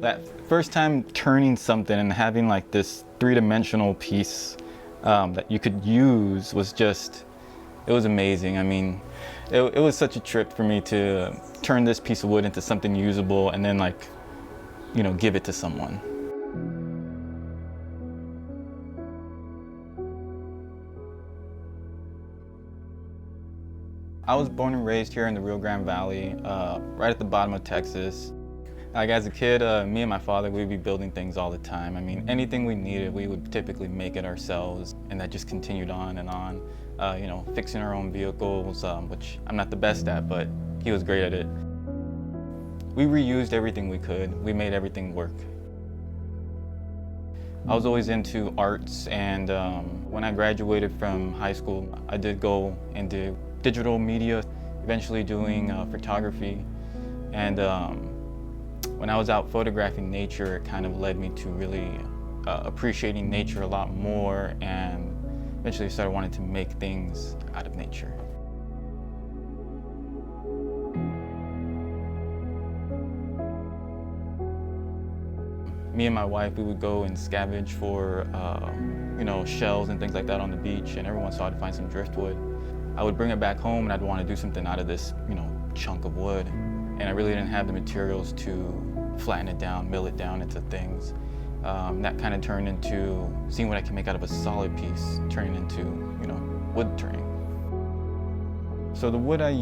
That first time turning something and having like this three-dimensional piece that you could use was just, it was amazing. I mean, it was such a trip for me to turn this piece of wood into something usable and then like, you know, give it to someone. I was born and raised here in the Rio Grande Valley, right at the bottom of Texas. Like as a kid, me and my father, we'd be building things all the time. I mean, anything we needed, we would typically make it ourselves, and that just continued on and on. You know, fixing our own vehicles, which I'm not the best at, but he was great at it. We reused everything we could. We made everything work. I was always into arts, and when I graduated from high school, I did go into digital media, eventually doing photography. And when I was out photographing nature, it kind of led me to really appreciating nature a lot more, and eventually started wanting to make things out of nature. Me and my wife, we would go and scavenge for you know, shells and things like that on the beach, and every once in a while I'd find some driftwood. I would bring it back home and I'd want to do something out of this, you know, chunk of wood. And I really didn't have the materials to flatten it down, mill it down into things. That kind of turned into seeing what I can make out of a solid piece, turning into, you know, wood turning. So the wood I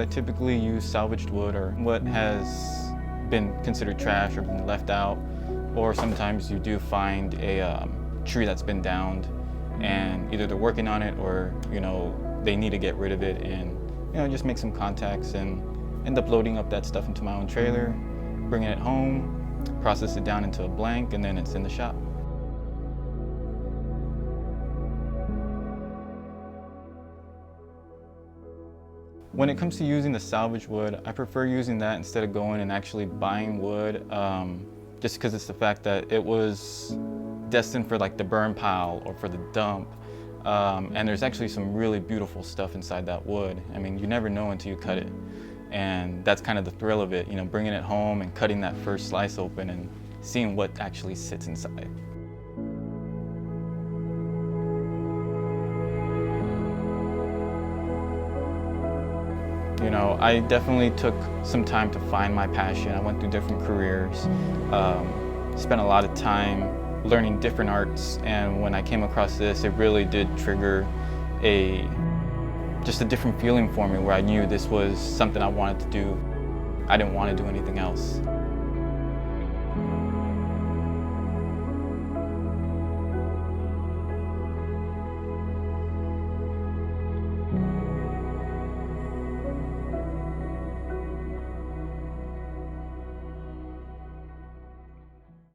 typically use salvaged wood, or what has been considered trash or been left out. Or sometimes you do find a tree that's been downed, and either they're working on it or, you know, they need to get rid of it, and, you know, just make some contacts and end up loading up that stuff into my own trailer, bringing it home, process it down into a blank, and then it's in the shop. When it comes to using the salvage wood, I prefer using that instead of going and actually buying wood, just because it's the fact that it was destined for like the burn pile or for the dump. And there's actually some really beautiful stuff inside that wood. I mean, you never know until you cut it. And that's kind of the thrill of it, you know, bringing it home and cutting that first slice open and seeing what actually sits inside. You know, I definitely took some time to find my passion. I went through different careers, spent a lot of time learning different arts, and when I came across this, it really did trigger just a different feeling for me, where I knew this was something I wanted to do. I didn't want to do anything else.